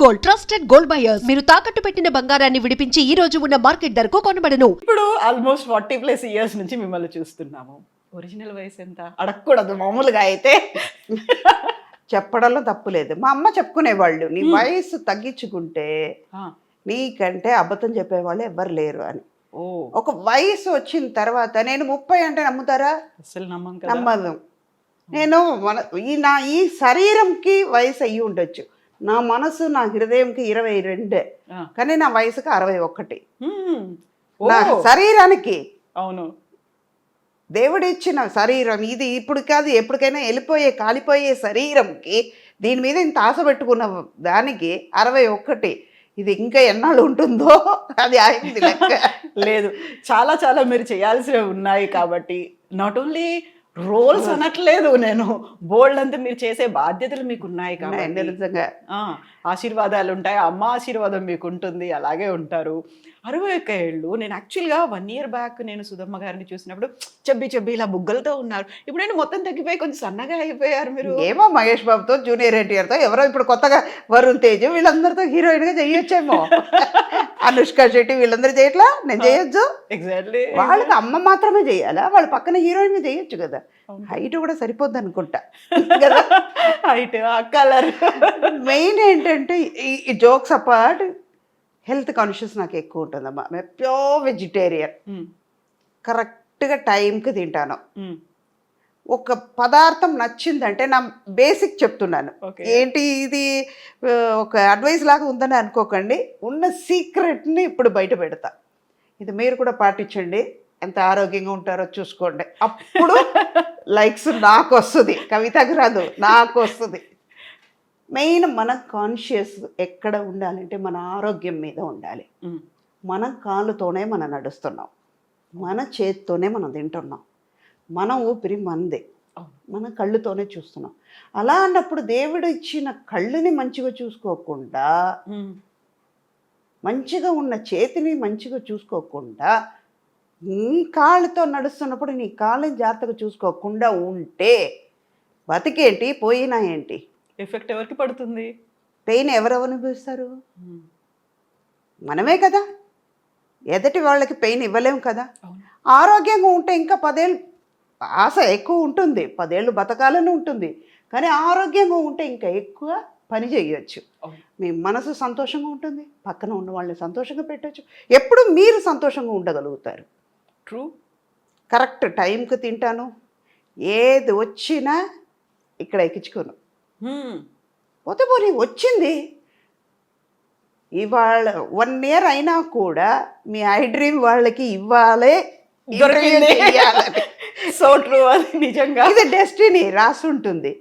Gold, trusted gold buyers. మీరు తాకట్టు పెట్టిన బంగారాన్ని విడిపించి ఈ రోజు ఉన్న మార్కెట్ ధరకు కొనబడను. ఇప్పుడు ఆల్మోస్ట్ 40+ ఇయర్స్ నుంచి మిమ్మల్ని చూస్తున్నాము. ఒరిజినల్ వయసు ఎంత అడగకూడదు మామూలుగా అయితే. చెప్పడంలో తప్పు లేదు. మా అమ్మ చెప్పుకునేవాళ్ళు, నీ వయసు తగ్గించుకుంటే నీకంటే అబద్ధం చెప్పేవాళ్ళు ఎవ్వరు లేరు అని. ఒక వయసు వచ్చిన తర్వాత నేను 30 అంటే నమ్ముతారా? అసలు నమ్మదు. నేను ఈ శరీరంకి వయసు అయ్యి ఉండొచ్చు, నా మనసు నా హృదయంకి 22, కానీ నా వయసుకి 61. నా శరీరానికి అవును దేవుడిచ్చిన శరీరం ఇది, ఇప్పుడు కాదు ఎప్పటికైనా కాలిపోయే శరీరంకి దీని మీద ఇంత ఆశ పెట్టుకున్న దానికి 61. ఇది ఇంకా ఎన్నాళ్ళు ఉంటుందో అది ఆగింది లెక్క. లేదు, చాలా చాలా మీరు చేయాల్సినవి ఉన్నాయి కాబట్టి నాట్ ఓన్లీ రోల్స్ అనట్లేదు, నేను బోల్డ్ అంతా మీరు చేసే బాధ్యతలు మీకు ఉన్నాయి కాబట్టి నిజంగా ఆశీర్వాదాలు ఉంటాయి. అమ్మ ఆశీర్వాదం మీకు ఉంటుంది, అలాగే ఉంటారు. 61 ఏళ్ళు. నేను యాక్చువల్గా 1 year బ్యాక్ నేను సుధమ్మ గారిని చూసినప్పుడు చెబ్బి ఇలా బుగ్గలతో ఉన్నారు. ఇప్పుడు నేను మొత్తం తగ్గిపోయి కొంచెం సన్నగా అయిపోయారు మీరు. ఏమో మహేష్ బాబుతో, జూనియర్ ఎన్టీఆర్తో, ఎవరో ఇప్పుడు కొత్తగా వరుణ్ తేజ్ వీళ్ళందరితో హీరోయిన్గా చేయొచ్చేమో. అనుష్క శెట్టి వీళ్ళందరూ చేయట్లా, నేను చేయొచ్చు. ఎగ్జాక్ట్లీ. వాళ్ళకి అమ్మ మాత్రమే చేయాలా? వాళ్ళ పక్కన హీరోయిన్గా చేయొచ్చు కదా. హైట్ కూడా సరిపోద్ది అనుకుంటా కదా. Height, colour. మెయిన్ ఏంటంటే ఈ జోక్స్ అపార్ట్, హెల్త్ కాన్షియస్ నాకు ఎక్కువ ఉంటుందమ్మా. నేను ప్యూర్ వెజిటేరియన్, కరెక్ట్గా టైంకి తింటాను. ఒక పదార్థం నచ్చిందంటే నా బేసిక్ చెప్తున్నాను. ఏంటి ఇది ఒక అడ్వైస్ లాగా ఉందని అనుకోకండి, ఉన్న సీక్రెట్ని ఇప్పుడు బయట పెడతా. ఇది మీరు కూడా పాటించండి, ఎంత ఆరోగ్యంగా ఉంటారో చూసుకోండి. అప్పుడు లైక్స్ నాకు వస్తుంది, కవితకు రాదు, నాకు వస్తుంది. మెయిన్ మన కాన్షియస్ ఎక్కడ ఉండాలంటే మన ఆరోగ్యం మీద ఉండాలి. మన కాళ్ళతోనే మనం నడుస్తున్నాం, మన చేతితోనే మనం తింటున్నాం, మన ఊపిరి మందే, మన కళ్ళుతోనే చూస్తున్నాం. అలా అన్నప్పుడు దేవుడు ఇచ్చిన కళ్ళుని మంచిగా చూసుకోకుండా, మంచిగా ఉన్న చేతిని మంచిగా చూసుకోకుండా, నీ కాళ్ళతో నడుస్తున్నప్పుడు నీ కాళ్ళని జాగ్రత్తగా చూసుకోకుండా ఉంటే బతికేంటి, పోయినా ఏంటి? ఎఫెక్ట్ ఎవరికి పడుతుంది? పెయిన్ ఎవరు అనుభవిస్తారు? మనమే కదా. ఎదటి వాళ్ళకి పెయిన్ ఇవ్వలేము కదా. ఆరోగ్యంగా ఉంటే ఇంకా 10 ఏళ్ళు ఆశ ఎక్కువ ఉంటుంది, 10 ఏళ్ళు బతకాలని ఉంటుంది. కానీ ఆరోగ్యంగా ఉంటే ఇంకా ఎక్కువ పని చేయొచ్చు. మీ మనసు సంతోషంగా ఉంటుంది, పక్కన ఉన్న వాళ్ళని సంతోషంగా పెట్టచ్చు, ఎప్పుడు మీరు సంతోషంగా ఉండగలుగుతారు. ట్రూ. కరెక్ట్ టైంకి తింటాను, ఏది వచ్చినా ఇక్కడ ఎక్కించుకోను. పోతే పోనీ వచ్చింది. ఇవాళ 1 year అయినా కూడా మీ ఐ డ్రీమ్ వాళ్ళకి ఇవ్వాలి, సో ట్రూ. అది నిజంగా ఇది డెస్టినీ రాసి ఉంటుంది.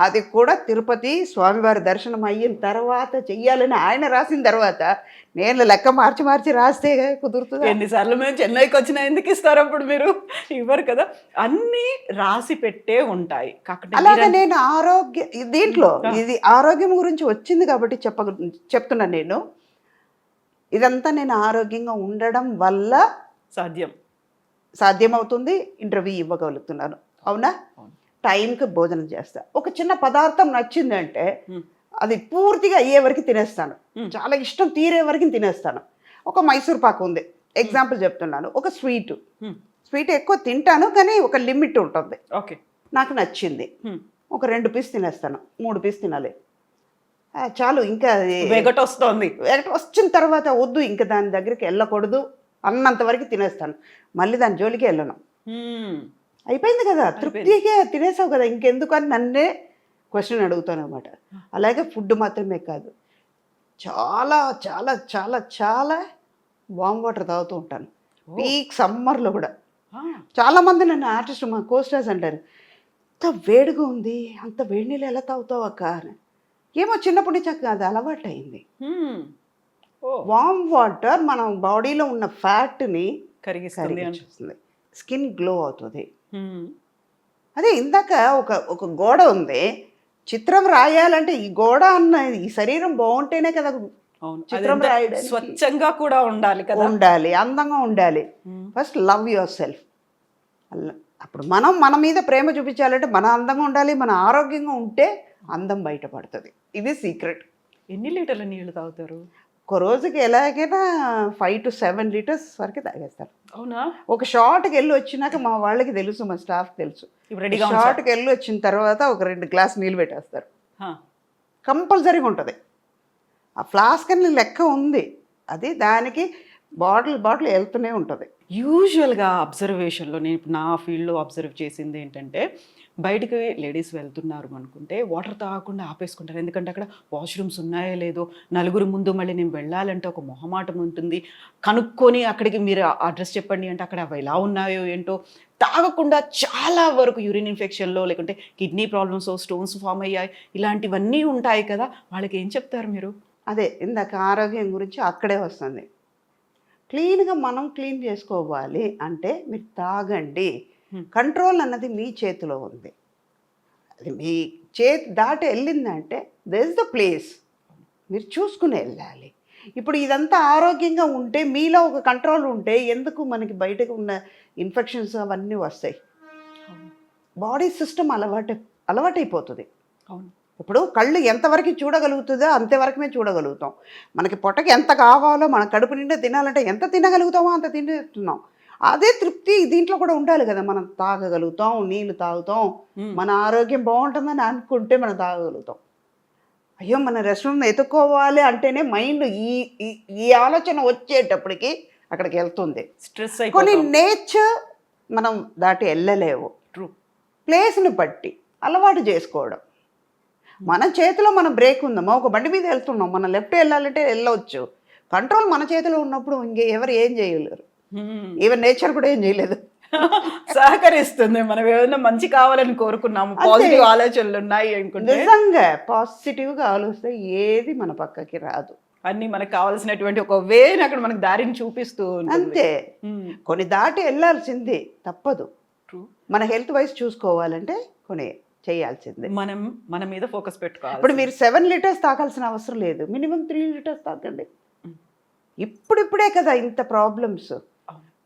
అది కూడా తిరుపతి స్వామివారి దర్శనం అయిన తర్వాత చెయ్యాలని ఆయన రాసిన తర్వాత నేను లెక్క మార్చి రాస్తే కుదురుతుంది. ఎన్నిసార్లు మేము చెన్నైకి వచ్చినా ఎందుకు ఇస్తారు అప్పుడు? మీరు ఇవ్వరు కదా. అన్నీ రాసి పెట్టే ఉంటాయి. అలాగే నేను దీంట్లో ఇది ఆరోగ్యం గురించి వచ్చింది కాబట్టి చెప్తున్నాను. నేను ఇదంతా నేను ఆరోగ్యంగా ఉండడం వల్ల సాధ్యమవుతుంది. ఇంటర్వ్యూ ఇవ్వగలుగుతున్నాను, అవునా? టైంకి భోజనం చేస్తా. ఒక చిన్న పదార్థం నచ్చిందంటే అది పూర్తిగా అయ్యే వరకు తినేస్తాను, చాలా ఇష్టం తీరే వరకు తినేస్తాను. ఒక మైసూర్ పాకు ఉంది, ఎగ్జాంపుల్ చెప్తున్నాను. ఒక స్వీట్ ఎక్కువ తింటాను, కానీ ఒక లిమిట్ ఉంటుంది. ఓకే, నాకు నచ్చింది, ఒక 2 పీస్ తినేస్తాను, 3 పీస్ తినాలి చాలు. ఇంకా వచ్చిన తర్వాత వద్దు, ఇంకా దాని దగ్గరికి వెళ్ళకూడదు అన్నంత వరకు తినేస్తాను. మళ్ళీ దాని జోలికి వెళ్ళను. అయిపోయింది కదా, తృప్తిగా తినేసావు కదా, ఇంకెందుకు అని నన్నే క్వశ్చన్ అడుగుతాను అనమాట. అలాగే ఫుడ్ మాత్రమే కాదు, చాలా చాలా చాలా చాలా వామ్ వాటర్ తాగుతూ ఉంటాను. పీక్ సమ్మర్లో కూడా చాలామంది నన్ను ఆర్టిస్ట్, మా కోస్టర్స్ అంటారు, అంత వేడిగా ఉంది, అంత వేడి నీళ్ళు ఎలా తాగుతావు అక్క అని. ఏమో చిన్నప్పటి నుంచి అది అలవాటు అయింది. వామ్ వాటర్ మన బాడీలో ఉన్న ఫ్యాట్ని కరిగిస్తుంది, స్కిన్ గ్లో అవుతుంది. అదే ఇందాక ఒక గోడ ఉంది, చిత్రం రాయాలంటే ఈ గోడ అన్న ఈ శరీరం బాగుంటేనే కదా చిత్రం రాయడం. స్వచ్ఛంగా కూడా ఉండాలి కదా, ఉండాలి, అందంగా ఉండాలి. First love your self. అప్పుడు మన మీద ప్రేమ చూపించాలంటే మన అందంగా ఉండాలి, మన ఆరోగ్యంగా ఉంటే అందం బయటపడుతుంది. ఇది సీక్రెట్. ఎన్ని లీటర్ల నీళ్లు తాగుతారు? ఒక రోజుకి ఎలాగైనా 5 to 7 లీటర్స్ వరకు తాగేస్తారు. అవునా? ఒక షార్ట్కి వెళ్ళి వచ్చినాక మా వాళ్ళకి తెలుసు, మా స్టాఫ్కి తెలుసు, ఇప్పుడు రెడీగా షార్ట్కి వెళ్ళి వచ్చిన తర్వాత ఒక 2 గ్లాస్ నీళ్ళు పెట్టేస్తారు. కంపల్సరీగా ఉంటుంది. ఆ ఫ్లాస్క్ అని లెక్క ఉంది, అది దానికి బాటిల్ వెళ్తూనే ఉంటుంది. యూజువల్గా అబ్జర్వేషన్లో నేను ఇప్పుడు నా ఫీల్డ్లో అబ్జర్వ్ చేసింది ఏంటంటే, బయటికి లేడీస్ వెళ్తున్నారు అనుకుంటే వాటర్ తాగకుండా ఆపేసుకుంటారు. ఎందుకంటే అక్కడ వాష్రూమ్స్ ఉన్నాయో లేదో, నలుగురు ముందు మళ్ళీ నేను వెళ్ళాలంటే ఒక మొహమాటం ఉంటుంది. కనుక్కొని అక్కడికి మీరు అడ్రస్ చెప్పండి అంటే అక్కడ అవి ఎలా ఉన్నాయో ఏంటో తాగకుండా చాలా వరకు యూరిన్ ఇన్ఫెక్షన్లో, లేకుంటే కిడ్నీ ప్రాబ్లమ్స్, స్టోన్స్ ఫామ్ అయ్యాయి, ఇలాంటివన్నీ ఉంటాయి కదా. వాళ్ళకి ఏం చెప్తారు మీరు? అదే ఇందాక ఆరోగ్యం గురించి అక్కడే వస్తుంది. క్లీన్గా మనం క్లీన్ చేసుకోవాలి అంటే మీరు తాగండి. కంట్రోల్ అన్నది మీ చేతిలో ఉంది. అది మీ చేతి దాటి వెళ్ళిందంటే దిస్ ఇస్ ద ప్లేస్, మీరు చూసుకుని వెళ్ళాలి. ఇప్పుడు ఇదంతా ఆరోగ్యంగా ఉంటే, మీలో ఒక కంట్రోల్ ఉంటే ఎందుకు మనకి బయటకు ఉన్న ఇన్ఫెక్షన్స్ అవన్నీ వస్తాయి. బాడీ సిస్టమ్ అలవాటైపోతుంది. అవును. ఇప్పుడు కళ్ళు ఎంతవరకు చూడగలుగుతుందో అంతవరకుమే చూడగలుగుతాం. మనకి పొట్టకి ఎంత కావాలో, మన కడుపు నిండా తినాలంటే ఎంత తినగలుగుతామో అంత తింటున్నాం. అదే తృప్తి దీంట్లో కూడా ఉండాలి కదా. మనం తాగగలుగుతాం, నీళ్ళు తాగుతాం, మన ఆరోగ్యం బాగుంటుందని అనుకుంటే మనం తాగగలుగుతాం. అయ్యో మన రెస్టారెంట్ ఎత్తుక్కోవాలి అంటేనే మైండ్ ఈ ఆలోచన వచ్చేటప్పటికి అక్కడికి వెళ్తుంది. స్ట్రెస్ కొన్ని నేచర్ మనం దాటి వెళ్ళలేవు. ట్రూ. ప్లేస్ని బట్టి అలవాటు చేసుకోవడం. మన చేతిలో మన బ్రేక్ ఉందమ్మా. ఒక బండి మీద వెళ్తున్నాం, మనం లెఫ్ట్ వెళ్ళాలంటే వెళ్ళవచ్చు. కంట్రోల్ మన చేతిలో ఉన్నప్పుడు ఎవరు ఏం చేయలేరు. ఈవెన్ నేచర్ కూడా ఏం చేయలేదు, సహకరిస్తుంది. మనం ఏదైనా మంచి కావాలని కోరుకున్నాము, పాజిటివ్ ఆలోచనలు ఉన్నాయి అనుకుంటే, నిజంగా పాజిటివ్గా ఆలోచిస్తే ఏది మన పక్కకి రాదు. అన్ని మనకు కావాల్సినటువంటి ఒక వేని అక్కడ మనకు దారిని చూపిస్తూ ఉంటుంది. అంతే. కొన్ని దాటి వెళ్ళాల్సిందే, తప్పదు. మన హెల్త్ వైజ్ చూసుకోవాలంటే కొన్ని చేయాల్సిందే. మన మీద ఫోకస్ పెట్టుకోవాలి. ఇప్పుడు మీరు 7 లీటర్స్ తాగాల్సిన అవసరం లేదు, మినిమం 3 లీటర్స్ తాగండి. ఇప్పుడిప్పుడే కదా ఇంత ప్రాబ్లమ్స్.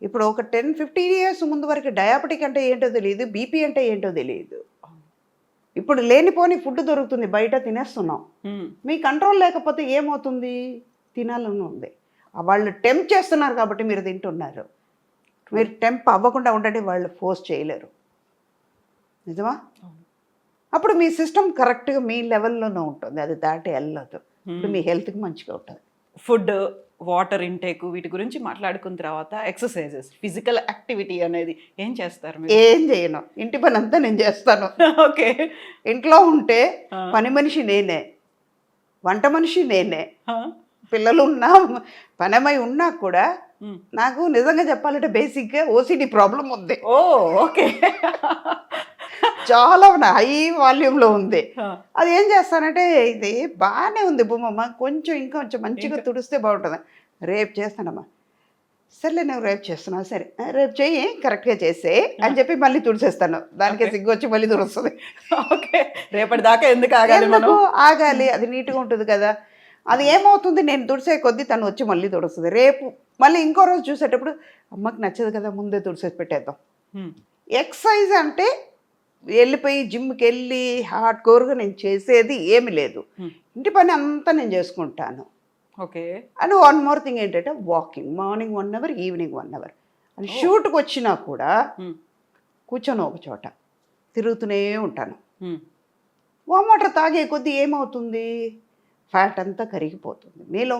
ఇప్పుడు ఒక 10-15 ఇయర్స్ ముందు వరకు డయాబెటిక్ అంటే ఏంటో తెలియదు, బీపీ అంటే ఏంటో తెలియదు. ఇప్పుడు లేనిపోని ఫుడ్ దొరుకుతుంది, బయట తినేస్తున్నాం. మీ కంట్రోల్ లేకపోతే ఏమవుతుంది? తినాలని ఉంది, వాళ్ళు టెంప్ట్ చేస్తున్నారు కాబట్టి మీరు తింటున్నారు. మీరు టెంప్ అవ్వకుండా ఉండండి, వాళ్ళు ఫోర్స్ చేయలేరు. నిజమా? అప్పుడు మీ సిస్టమ్ కరెక్ట్గా మీ లెవెల్లోనే ఉంటుంది, అది దాటి వెళ్ళదు. ఇప్పుడు మీ హెల్త్కి మంచిగా ఉంటుంది. ఫుడ్, వాటర్ ఇంటేక్, వీటి గురించి మాట్లాడుకున్న తర్వాత ఎక్సర్సైజెస్, ఫిజికల్ యాక్టివిటీ అనేది ఏం చేస్తారు మీరు? ఏం చేయను, ఇంటి పని అంతా నేను చేస్తాను. ఓకే. ఇంట్లో ఉంటే పని మనిషి నేనే, వంట మనిషి నేనే, పిల్లలు ఉన్నా పనమై ఉన్నా కూడా నాకు నిజంగా చెప్పాలంటే బేసిక్గా ఓసిడి ప్రాబ్లం ఉంది. ఓ ఓకే. చాలా హై వాల్యూమ్లో ఉంది. అది ఏం చేస్తానంటే, ఇది బాగానే ఉంది భూమమ్మ, ఇంకొంచెం మంచిగా తుడిస్తే బాగుంటుంది. రేపు చేస్తానమ్మా. సర్లే నేను రేపు చేస్తున్నా, సరే రేపు చెయ్యి, కరెక్ట్గా చేసే అని చెప్పి మళ్ళీ తుడిసేస్తాను. దానికి సిగ్గు వచ్చి మళ్ళీ తుడుస్తుంది. ఓకే. రేపటి దాకా ఎందుకు ఆగాలి? ఆగాలి, అది నీట్గా ఉంటుంది కదా. అది ఏమవుతుంది, నేను తుడిసే కొద్దీ తను వచ్చి మళ్ళీ తుడుస్తుంది. రేపు మళ్ళీ ఇంకో రోజు చూసేటప్పుడు అమ్మకి నచ్చదు కదా, ముందే తుడిసేసి పెట్టేద్దాం. ఎక్సర్సైజ్ అంటే వెళ్ళిపోయి జిమ్కి వెళ్ళి హార్డ్ కోర్గా నేను చేసేది ఏమి లేదు. ఇంటి పని అంతా నేను చేసుకుంటాను. Okay. And one more thing ఏంటంటే walking, morning 1 hour, evening 1 hour. And షూట్కి వచ్చినా కూడా కూర్చొని ఒక చోట తిరుగుతూనే ఉంటాను. వామ్ వాటర్ తాగే కొద్దీ ఏమవుతుంది, ఫ్యాట్ అంతా కరిగిపోతుంది. మీలో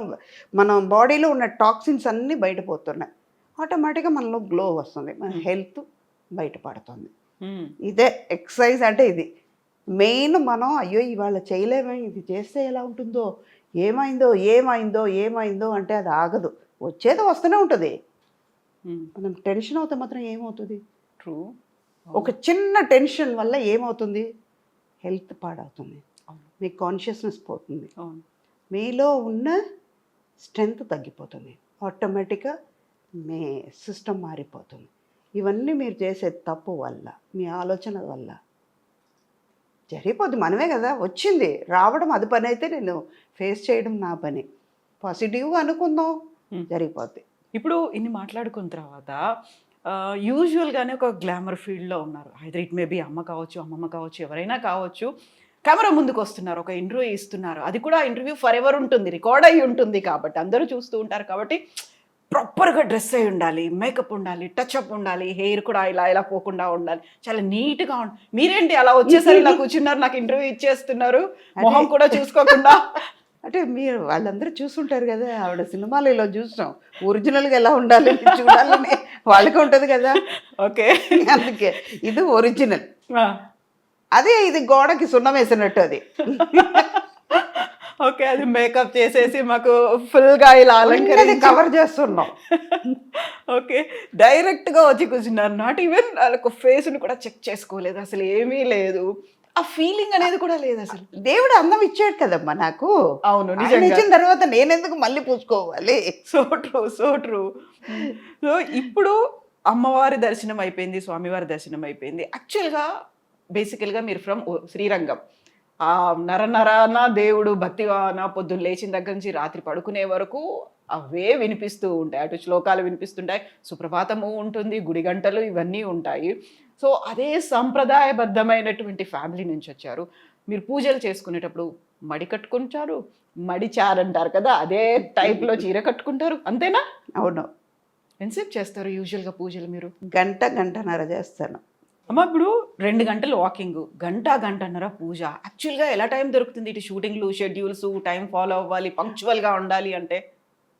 మన బాడీలో ఉన్న టాక్సిన్స్ అన్నీ బయటపోతున్నాయి. ఆటోమేటిక్గా మనలో గ్లో వస్తుంది, మన హెల్త్ బయటపడుతుంది. ఇదే ఎక్సర్సైజ్ అంటే. ఇది మెయిన్. మనం అయ్యో ఇవాళ చేయలేమే, ఇది చేస్తే ఎలా ఉంటుందో, ఏమైందో అంటే అది ఆగదు, వచ్చేది వస్తూనే ఉంటుంది. మనం టెన్షన్ అవుతే మాత్రం ఏమవుతుంది? ట్రూ. ఒక చిన్న టెన్షన్ వల్ల ఏమవుతుంది, హెల్త్ పాడవుతుంది, మీ కాన్షియస్నెస్ పోతుంది, మీలో ఉన్న స్ట్రెంగ్త్ తగ్గిపోతుంది, ఆటోమేటిక్గా మీ సిస్టమ్ మారిపోతుంది. ఇవన్నీ మీరు చేసే తప్పు వల్ల, మీ ఆలోచన వల్ల జరిగిపోద్ది. మనమే కదా వచ్చింది, రావడం అది పని అయితే నేను ఫేస్ చేయడం నా పని. పాజిటివ్గా అనుకుందాం, జరిగిపోద్ది. ఇప్పుడు ఇన్ని మాట్లాడుకున్న తర్వాత యూజువల్గానే ఒక గ్లామర్ ఫీల్డ్లో ఉన్నారు. ఐదర్ ఇట్ మే బి అమ్మ కావచ్చు, అమ్మమ్మ కావచ్చు, ఎవరైనా కావచ్చు. కెమెరా ముందుకు వస్తున్నారు, ఒక ఇంటర్వ్యూ ఇస్తున్నారు, అది కూడా ఇంటర్వ్యూ ఫర్ ఎవర్ ఉంటుంది, రికార్డ్ అయ్యి ఉంటుంది కాబట్టి అందరూ చూస్తూ ఉంటారు కాబట్టి ప్రాపర్గా డ్రెస్ అయి ఉండాలి, మేకప్ ఉండాలి, టచ్అప్ ఉండాలి, హెయిర్ కూడా ఇలా ఇలా పోకుండా ఉండాలి, చాలా నీట్గా ఉండాలి. మీరేంటి అలా వచ్చేసరి ఇలా కూర్చున్నారు, నాకు ఇంటర్వ్యూ ఇచ్చేస్తున్నారు, మొహం కూడా చూసుకోకుండా? అంటే మీరు వాళ్ళందరూ చూసుంటారు కదా, ఆవిడ సినిమాలు ఇలా చూసాం, ఒరిజినల్గా ఎలా ఉండాలి చూడాలని వాళ్ళకి ఉంటుంది కదా. ఓకే, అందుకే ఇది ఒరిజినల్, అదే ఇది గోడకి సున్నం వేసినట్టు అది. ఓకే, అది మేకప్ చేసేసి మాకు ఫుల్గా ఇలా అలంకరించి కవర్ చేస్తున్నాం. ఓకే, డైరెక్ట్గా వచ్చి కూర్చున్నారు, నాట్ ఈవెన్ వాళ్ళకు ఫేస్ని కూడా చెక్ చేసుకోలేదు, అసలు ఏమీ లేదు, ఆ ఫీలింగ్ అనేది కూడా లేదు అసలు. దేవుడు అందం ఇచ్చాడు కదమ్మా నాకు. అవును, ఆయన నిజంగా ఇచ్చిన తర్వాత నేనెందుకు మళ్ళీ పూసుకోవాలి? So true, so true. So ఇప్పుడు అమ్మవారి దర్శనం అయిపోయింది, స్వామివారి దర్శనం అయిపోయింది. యాక్చువల్గా బేసికల్గా మీరు ఫ్రమ్ శ్రీరంగం, ఆ నరనరాన దేవుడు భక్తివాన పొద్దున్న లేచిన దగ్గర నుంచి రాత్రి పడుకునే వరకు అవే వినిపిస్తూ ఉంటాయి, అటు శ్లోకాలు వినిపిస్తుంటాయి, సుప్రభాతము ఉంటుంది, గుడి గంటలు ఇవన్నీ ఉంటాయి. సో అదే సంప్రదాయబద్ధమైనటువంటి ఫ్యామిలీ నుంచి వచ్చారు. మీరు పూజలు చేసుకునేటప్పుడు మడి కట్టుకుంటారు, మడి చారంటారు కదా, అదే టైప్లో చీర కట్టుకుంటారు, అంతేనా? అవును. ఎంతసేపు చేస్తారు యూజువల్గా పూజలు మీరు? గంటన్నర చేస్తాను. అమ్మ ఇప్పుడు 2 గంటలు వాకింగ్, గంటన్నర పూజ. యాక్చువల్గా ఎలా టైం దొరుకుతుంది? ఇటు షూటింగ్లు, షెడ్యూల్స్, టైం ఫాలో అవ్వాలి, పంక్చువల్గా ఉండాలి అంటే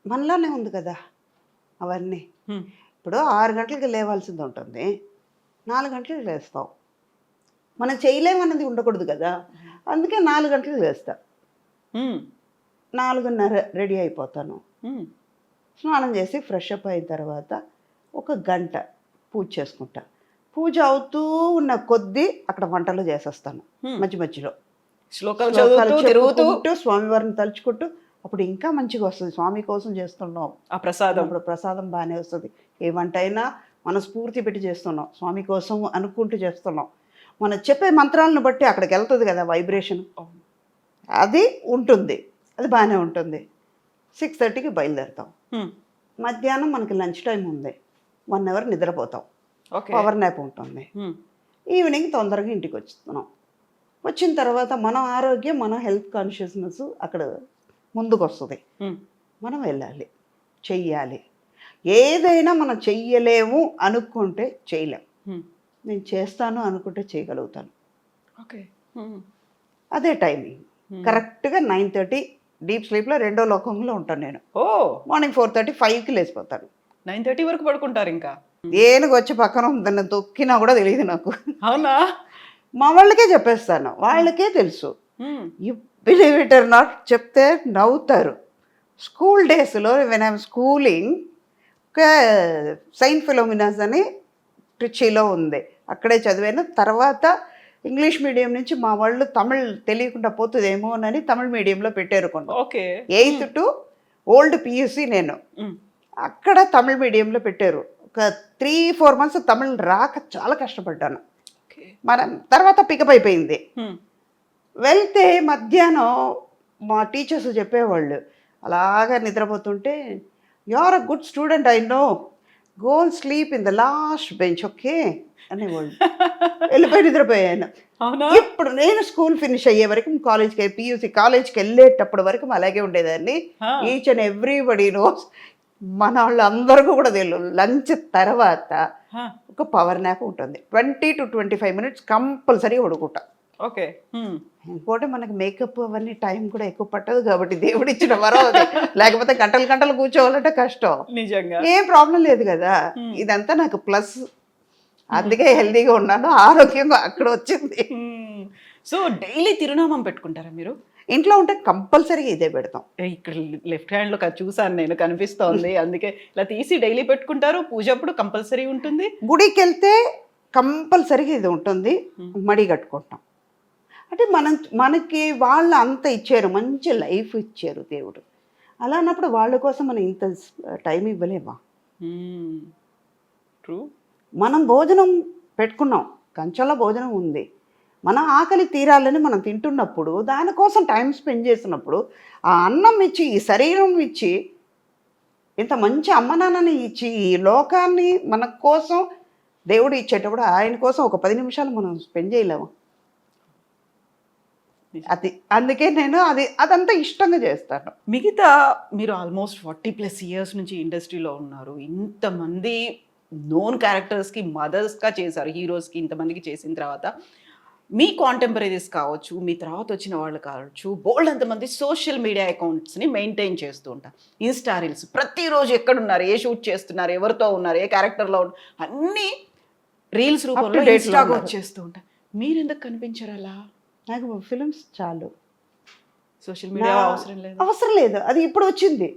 మనలోనే ఉంది కదా అవన్నీ. ఇప్పుడు 6 గంటలకి లేవాల్సింది ఉంటుంది, 4 గంటలకు లేస్తాం. మనం చేయలేమన్నది ఉండకూడదు కదా, అందుకే 4 గంటలకు లేస్తా. 4:30 రెడీ అయిపోతాను, స్నానం చేసి ఫ్రెష్ అప్ అయిన తర్వాత ఒక గంట పూజ చేసుకుంటా. పూజ అవుతూ ఉన్న కొద్దీ అక్కడ వంటలు చేసేస్తాను, మధ్య మధ్యలో శ్లోకాలు చదువుతూ స్వామివారిని తలుచుకుంటూ. అప్పుడు ఇంకా మంచిగా వస్తుంది, స్వామి కోసం చేస్తున్నాం ఆ ప్రసాదం. అప్పుడు ప్రసాదం బాగానే వస్తుంది. ఏ వంట అయినా మనస్ఫూర్తి పెట్టి చేస్తున్నాం, స్వామి కోసం అనుకుంటూ చేస్తున్నాం. మనం చెప్పే మంత్రాలను బట్టి అక్కడికి వెళ్తుంది కదా వైబ్రేషన్, అది ఉంటుంది, అది బాగానే ఉంటుంది. 6:30కి బయలుదేరుతాం. మధ్యాహ్నం మనకి లంచ్ టైం ఉంది, 1 అవర్ నిద్రపోతాం, పవర్ నాప్ ఉంటుంది. ఈవినింగ్ తొందరగా ఇంటికి వచ్చేస్తున్నాం. వచ్చిన తర్వాత మన ఆరోగ్యం, మన హెల్త్ కాన్షియస్నెస్ అక్కడ ముందుకు వస్తుంది. మనం వెళ్ళాలి, చెయ్యాలి. ఏదైనా మనం చెయ్యలేము అనుకుంటే చేయలేం, నేను చేస్తాను అనుకుంటే చేయగలుగుతాను. ఓకే, అదే టైమింగ్ కరెక్ట్గా 9:30 డీప్ స్లీప్లో రెండో లోకంలో ఉంటాను నేను. మార్నింగ్ 4:30, 5కి లేచిపోతాను. 9:30 వరకు పడుకుంటారు ఇంకా? ఏనుగు వచ్చి పక్కన దాన్ని తొక్కినా కూడా తెలియదు నాకు. అవునా? మా వాళ్ళకే చెప్పేస్తాను, వాళ్ళకే తెలుసు. You believe it or not, చెప్తే నవ్వుతారు. స్కూల్ డేస్లో వెన్ ఐఎమ్ స్కూలింగ్, ఒక సెయింట్ ఫిలోమినాస్ అని ట్రిచీలో ఉంది, అక్కడే చదివాను. తర్వాత ఇంగ్లీష్ మీడియం నుంచి మా వాళ్ళు తమిళ్ తెలియకుండా పోతుందేమో అని తమిళ్ మీడియంలో పెట్టారు కొన్ని. 8th to ఓల్డ్ పియూసీ నేను అక్కడ తమిళ్ మీడియంలో పెట్టారు. ఒక 3-4 months తమిళ్ రాక చాలా కష్టపడ్డాను. మనం తర్వాత పికప్ అయిపోయింది. వెళ్తే మధ్యాహ్నం మా టీచర్స్ చెప్పేవాళ్ళు, అలాగా నిద్రపోతుంటే, you are a good student, I know, go and sleep in the last bench, okay అనేవాళ్ళు. వెళ్ళిపోయి నిద్రపోయాను. ఇప్పుడు నేను స్కూల్ ఫినిష్ అయ్యే వరకు, కాలేజ్కి పియూసీ కాలేజ్కి వెళ్ళేటప్పుడు వరకు అలాగే ఉండేదాన్ని. ఈచ్ అండ్ ఎవ్రీబడి నోస్, మన వాళ్ళు అందరికీ కూడా తెలియదు. లంచ్ తర్వాత ఒక పవర్ నాప్ ఉంటుంది, 20 to 25 minutes కంపల్సరీ పడుకుంటా. ఓకే. ఇంకోటి మనకి మేకప్ అవన్నీ టైం కూడా ఎక్కువ పట్టదు కాబట్టి దేవుడు ఇచ్చిన వరం అది. లేకపోతే గంటలు కూర్చోవాలంటే కష్టం. నిజంగా ఏం ప్రాబ్లం లేదు కదా. ఇదంతా నాకు ప్లస్, అందుకే హెల్దీగా ఉన్నాను, ఆరోగ్యంగా అక్కడ వచ్చింది. సో డైలీ తిరునామం పెట్టుకుంటారా మీరు? ఇంట్లో ఉంటే కంపల్సరీగా ఇదే పెడతాం. ఇక్కడ లెఫ్ట్ హ్యాండ్లో చూసాను నేను, కనిపిస్తోంది, అందుకే ఇలా తీసి డైలీ పెట్టుకుంటారు. పూజ అప్పుడు కంపల్సరీ ఉంటుంది. గుడికి వెళ్తే కంపల్సరీగా ఇది ఉంటుంది, మడి కట్టుకుంటాం. అంటే మనకి వాళ్ళు అంత ఇచ్చారు, మంచి లైఫ్ ఇచ్చారు దేవుడు. అలా అన్నప్పుడు వాళ్ళ కోసం మనం ఇంత టైం ఇవ్వలేమా? ట్రూ. మనం భోజనం పెట్టుకున్నాం, కంచెలో భోజనం ఉంది, మన ఆకలి తీరాలని మనం తింటున్నప్పుడు, దానికోసం టైం స్పెండ్ చేసినప్పుడు, ఆ అన్నం ఇచ్చి, ఈ శరీరం ఇచ్చి, ఇంత మంచి అమ్మ నాన్నని ఇచ్చి, ఈ లోకాన్ని మన కోసం దేవుడు ఇచ్చేటప్పుడు ఆయన కోసం ఒక 10 నిమిషాలు మనం స్పెండ్ చేయలేము. అది అందుకే నేను అదంతా ఇష్టంగా చేస్తాను. మిగతా మీరు ఆల్మోస్ట్ 40+ ఇయర్స్ నుంచి ఇండస్ట్రీలో ఉన్నారు. ఇంతమంది నోన్ క్యారెక్టర్స్కి మదర్స్గా చేశారు, హీరోస్కి ఇంతమందికి చేసిన తర్వాత మీ కాంటెంపరీస్ కావచ్చు, మీ తర్వాత వచ్చిన వాళ్ళు కావచ్చు, బోల్డ్ అంతమంది సోషల్ మీడియా అకౌంట్స్ని మెయింటైన్ చేస్తూ ఉంటారు. ఇన్స్టా రీల్స్ ప్రతిరోజు ఎక్కడున్నారు, ఏ షూట్ చేస్తున్నారు, ఎవరితో ఉన్నారు, ఏ క్యారెక్టర్లో ఉన్నారు, అన్నీ రీల్స్ రూపంలో date లో ఇన్స్టాగా ఉన్నారు. వచ్చేస్తూ ఉంటారు. మీరు ఎందుకు కనిపించరు అలా? నాకు ఫిలిమ్స్ చాలు, సోషల్ మీడియా అవసరం లేదు. అవసరం లేదు. అది ఇప్పుడు వచ్చింది.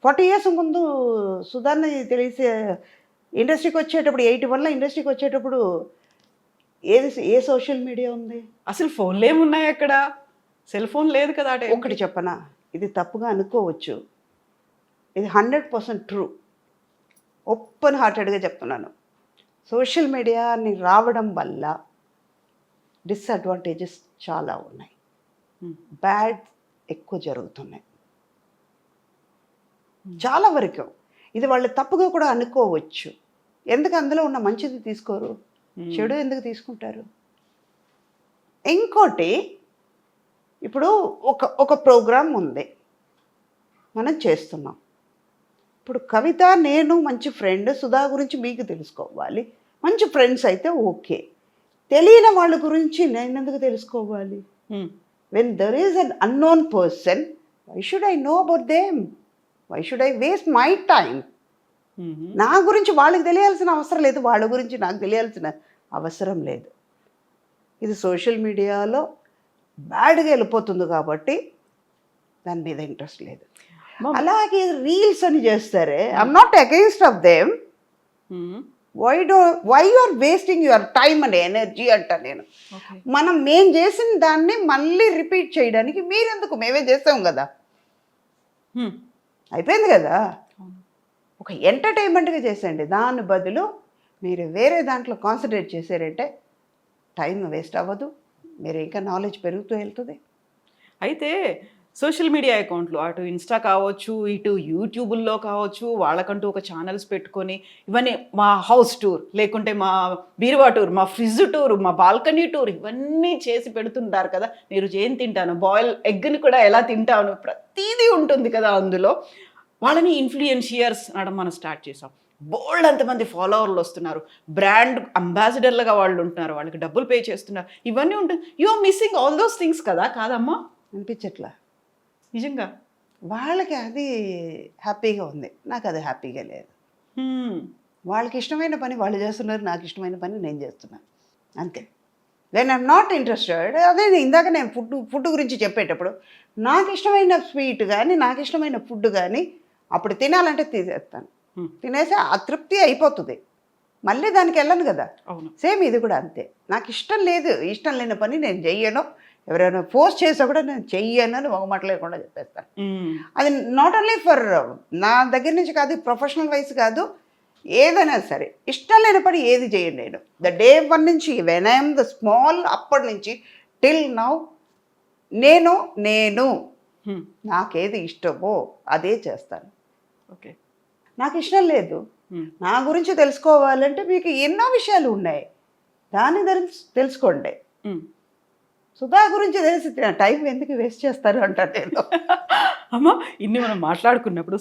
40 ఇయర్స్ ముందు సుధాన్ని తెలిసే ఇండస్ట్రీకి వచ్చేటప్పుడు 81లో ఇండస్ట్రీకి వచ్చేటప్పుడు ఏ సోషల్ మీడియా ఉంది? అసలు ఫోన్లు ఏమున్నాయి అక్కడ? సెల్ ఫోన్ లేదు కదా ఆ టైం. ఒకటి చెప్పనా, ఇది తప్పుగా అనుకోవచ్చు, ఇది 100% ట్రూ. ఓపెన్ హార్టెడ్గా చెప్తున్నాను. సోషల్ మీడియాని రావడం వల్ల డిసడ్వాంటేజెస్ చాలా ఉన్నాయి, బ్యాడ్ ఎక్కువ జరుగుతున్నాయి చాలా వరకు. ఇది వాళ్ళు తప్పుగా కూడా అనుకోవచ్చు. ఎందుకు అందులో ఉన్న మంచిది తీసుకోరు, చెడు ఎందుకు తీసుకుంటారు? ఇంకోటి, ఇప్పుడు ఒక ప్రోగ్రాం ఉంది, మనం చేస్తున్నాం. ఇప్పుడు కవిత నేను మంచి ఫ్రెండ్, సుధా గురించి మీకు తెలుసుకోవాలి, మంచి ఫ్రెండ్స్ అయితే ఓకే. తెలియని వాళ్ళ గురించి నేను ఎందుకు తెలుసుకోవాలి? When there is an unknown person, why should I know about them? Why should I waste my time? నా గురించి వాళ్ళకి తెలియాల్సిన అవసరం లేదు, వాళ్ళ గురించి నాకు తెలియాల్సిన అవసరం లేదు. ఇది సోషల్ మీడియాలో బ్యాడ్గా వెళ్ళిపోతుంది కాబట్టి దాని మీద ఇంట్రెస్ట్ లేదు. అలాగే రీల్స్ అని చేస్తారే, I'm not against of them. Why you are wasting your time and energy అంట నేను. మేం చేసిన దాన్ని మళ్ళీ రిపీట్ చేయడానికి మీరెందుకు? మేమే చేస్తాం కదా, అయిపోయింది కదా. ఒక ఎంటర్టైన్మెంట్గా చేసేయండి, దాని బదులు మీరు వేరే దాంట్లో కాన్సన్ట్రేట్ చేశారంటే టైం వేస్ట్ అవ్వదు, మీరు ఇంకా నాలెడ్జ్ పెరుగుతూ వెళ్తుంది. అయితే సోషల్ మీడియా అకౌంట్లు అటు ఇన్స్టా కావచ్చు, ఇటు యూట్యూబుల్లో కావచ్చు, వాళ్ళకంటూ ఒక ఛానల్స్ పెట్టుకొని ఇవన్నీ మా హౌస్ టూర్, లేకుంటే మా బీరువా టూర్, మా ఫ్రిడ్జ్ టూర్, మా బాల్కనీ టూర్, ఇవన్నీ చేసి పెడుతుంటారు కదా. నేను ఏం తింటాను, బాయిల్ ఎగ్ని కూడా ఎలా తింటాను, ప్రతిదీ ఉంటుంది కదా అందులో. వాళ్ళని ఇన్ఫ్లుయెన్షియర్స్ అనడం మనం స్టార్ట్ చేసాం. బోల్డ్ అంతమంది ఫాలోవర్లు వస్తున్నారు, బ్రాండ్ అంబాసిడర్లుగా వాళ్ళు ఉంటున్నారు, వాళ్ళకి డబ్బులు పే చేస్తున్నారు, ఇవన్నీ ఉంటుంది. You are missing all those things కదా, కాదమ్మా? అనిపించట్లా నిజంగా వాళ్ళకి అది హ్యాపీగా ఉంది, నాకు అది హ్యాపీగా లేదు. వాళ్ళకి ఇష్టమైన పని వాళ్ళు చేస్తున్నారు, నాకు ఇష్టమైన పని నేను చేస్తున్నాను, అంతే. వెన్ ఐఎమ్ నాట్ ఇంట్రెస్టెడ్, అదే ఇందాక నేను ఫుడ్ గురించి చెప్పేటప్పుడు నాకు ఇష్టమైన స్వీట్ కానీ నాకు ఇష్టమైన ఫుడ్ కానీ అప్పుడు తినాలంటే తీసేస్తాను, తినేసి అతృప్తి అయిపోతుంది, మళ్ళీ దానికి వెళ్ళను కదా. అవును. సేమ్ ఇది కూడా అంతే. నాకు ఇష్టం లేదు, ఇష్టం లేని పని నేను చెయ్యను, ఎవరైనా పోస్ట్ చేసా కూడా నేను చెయ్యను అని ఒక మాట లేకుండా చెప్పేస్తాను. అది నాట్ ఓన్లీ ఫర్ నా దగ్గర నుంచి కాదు, ప్రొఫెషనల్ వైజ్ కాదు, ఏదైనా సరే ఇష్టం లేని పని ఏది చేయను నేను. ద డే 1 నుంచి వెన్ ఐఎమ్ ద స్మాల్, అప్పటి నుంచి టిల్ నౌ నేను నాకేది ఇష్టమో అదే చేస్తాను. ఓకే. నాకు ఇష్టం లేదు, నా గురించి తెలుసుకోవాలంటే మీకు ఎన్నో విషయాలు ఉన్నాయి, దాన్ని తెలుసుకోండి. సుధా గురించి తెలిసి టైం ఎందుకు వేస్ట్ చేస్తారు అంటారు నేను. అమ్మ, ఇన్ని మనం మాట్లాడుకున్నప్పుడు